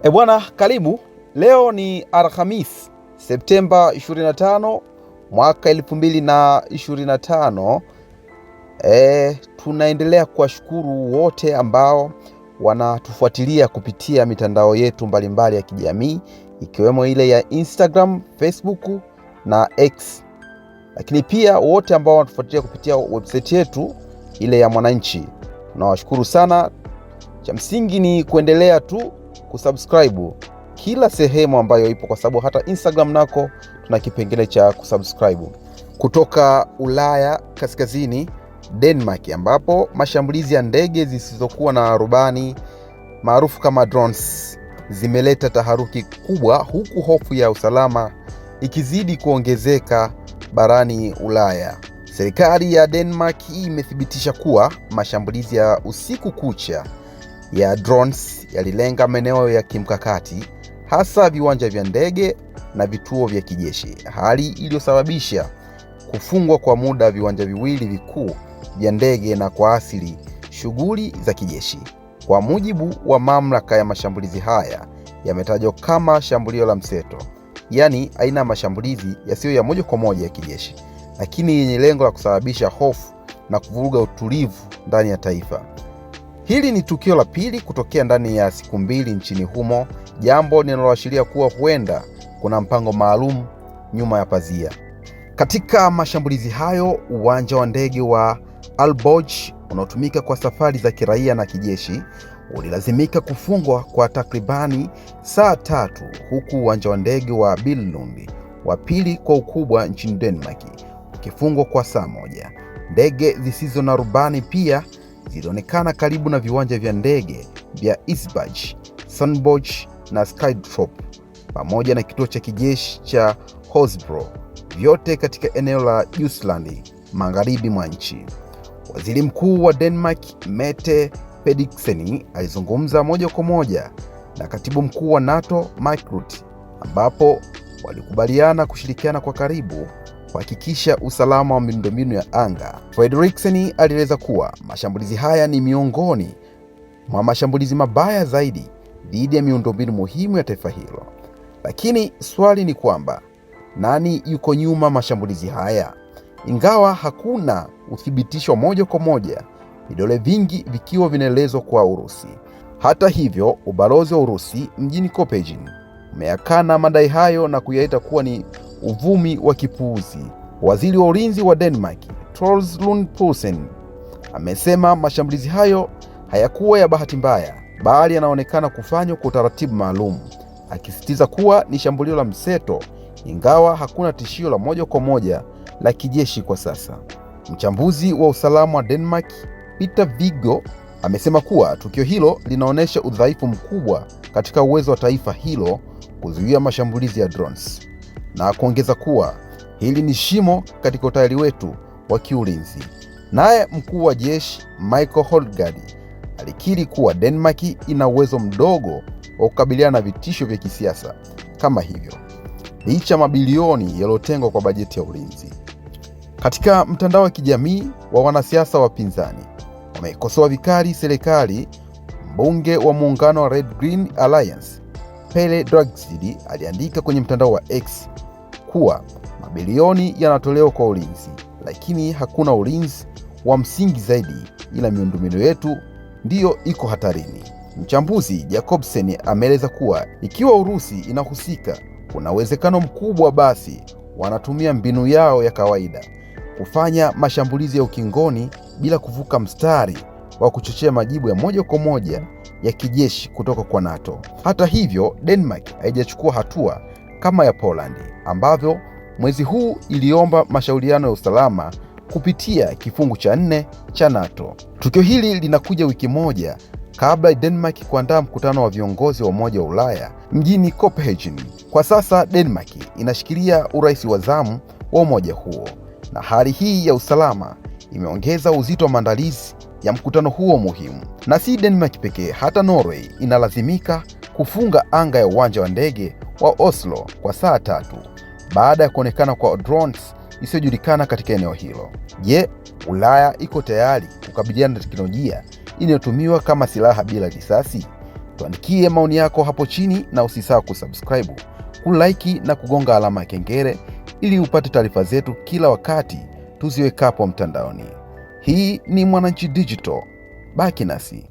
Bwana, karibu. Leo ni Alhamisi, Septemba 25 mwaka 2025. Tunaendelea kuwashukuru wote ambao wanatufuatilia kupitia mitandao yetu mbalimbali ya kijamii, ikiwemo ile ya Instagram, Facebook na X. Lakini pia wote ambao wanatufuatilia kupitia website yetu ile ya Mwananchi. Tunawashukuru sana. Cha msingi ni kuendelea tu kusubscribe kila sehemu ambayo ipo, kwa sababu hata Instagram nako tuna kipengele cha kusubscribe. Kutoka Ulaya kaskazini, Denmark, ambapo mashambulizi ya ndege zisizokuwa na rubani maarufu kama drones zimeleta taharuki kubwa, huku hofu ya usalama ikizidi kuongezeka barani Ulaya. Serikali ya Denmark imethibitisha kuwa mashambulizi ya usiku kucha ya drones yalilenga maeneo ya kimkakati, hasa viwanja vya ndege na vituo vya kijeshi, hali iliyosababisha kufungwa kwa muda viwanja viwili vikuu vya ndege na kuathiri shughuli za kijeshi. Kwa mujibu wa mamlaka ya mashambulizi haya yametajwa kama shambulio la mseto, yaani aina ya mashambulizi yasiyo ya moja kwa moja ya kijeshi, lakini yenye lengo la kusababisha hofu na kuvuruga utulivu ndani ya taifa. Hili ni tukio la pili kutokea ndani ya siku mbili nchini humo, jambo linaloashiria kuwa huenda kuna mpango maalum nyuma ya pazia. Katika mashambulizi hayo, uwanja wa ndege wa Aalborg unaotumika kwa safari za kiraia na kijeshi ulilazimika kufungwa kwa takribani saa 3, huku uwanja wa ndege wa Billund, wa pili kwa ukubwa nchini Denmark, ukifungwa kwa saa 1. Ndege zisizo na rubani pia zilionekana karibu na viwanja vya ndege vya Esbjerg, Sundborg na Skrydstrup, pamoja na kituo cha kijeshi cha Holstebro, vyote katika eneo la Jutland magharibi mwa nchi. Waziri Mkuu wa Denmark, Mette Frederiksen, alizungumza moja kwa moja na Katibu Mkuu wa NATO, Mark Rutte, ambapo walikubaliana kushirikiana kwa karibu kuhakikisha usalama wa miundombinu ya anga. Frederiksen alieleza kuwa mashambulizi haya ni miongoni mwa mashambulizi mabaya zaidi dhidi ya miundombinu muhimu ya taifa hilo. Lakini swali ni kwamba nani yuko nyuma mashambulizi haya? Ingawa hakuna uthibitisho moja kwa moja, vidole vingi vikiwa vinaelezwa kwa Urusi. Hata hivyo, ubalozi wa Urusi mjini Copenhagen umeyakana madai hayo na kuyaita kuwa ni uvumi wa kipuuzi. Waziri wa ulinzi wa Denmark, Troels Lund Poulsen, amesema mashambulizi hayo hayakuwa ya bahati mbaya, bali yanaonekana kufanywa kwa utaratibu maalum, akisisitiza kuwa ni shambulio la mseto, ingawa hakuna tishio la moja kwa moja la kijeshi kwa sasa. Mchambuzi wa usalama wa Denmark, Peter Viggo, amesema kuwa tukio hilo linaonyesha udhaifu mkubwa katika uwezo wa taifa hilo kuzuia mashambulizi ya drones, na kuongeza kuwa hili ni shimo katika utayari wetu wa kiulinzi. Naye mkuu wa jeshi Michael Holgard alikiri kuwa Denmark ina uwezo mdogo wa kukabiliana na vitisho vya kisiasa kama hivyo, licha mabilioni yaliyotengwa kwa bajeti ya ulinzi. Katika mtandao wa kijamii wa wanasiasa wapinzani wamekosoa vikali serikali. Mbunge wa muungano wa Red Green Alliance, Pelle Dragsted, aliandika kwenye mtandao wa X kuwa mabilioni yanatolewa kwa ulinzi, lakini hakuna ulinzi wa msingi zaidi, ila miundombinu yetu ndiyo iko hatarini. Mchambuzi Jacobsen ameeleza kuwa ikiwa Urusi inahusika, kuna uwezekano mkubwa basi wanatumia mbinu yao ya kawaida, kufanya mashambulizi ya ukingoni bila kuvuka mstari wa kuchochea majibu ya moja kwa moja ya kijeshi kutoka kwa NATO. Hata hivyo, Denmark haijachukua hatua kama ya Poland, ambavyo mwezi huu iliomba mashauriano ya usalama kupitia kifungu cha 4 cha NATO. Tukio hili linakuja wiki moja kabla ya Denmark kuandaa mkutano wa viongozi wa Umoja wa Ulaya mjini Copenhagen. Kwa sasa Denmark inashikilia urais wa zamu wa umoja huo, na hali hii ya usalama imeongeza uzito wa maandalizi ya mkutano huo muhimu. Na si Denmark pekee, hata Norway inalazimika kufunga anga ya uwanja wa ndege wa Oslo kwa saa 3 baada ya kuonekana kwa drones isiyojulikana katika eneo hilo. Je, Ulaya iko tayari kukabiliana na teknolojia inayotumiwa kama silaha bila risasi? Tuandikie maoni yako hapo chini na usisahau kusubscribe, kulike na kugonga alama ya kengele ili upate taarifa zetu kila wakati tuziwekapo mtandaoni. Hii ni Mwananchi Digital. Baki nasi.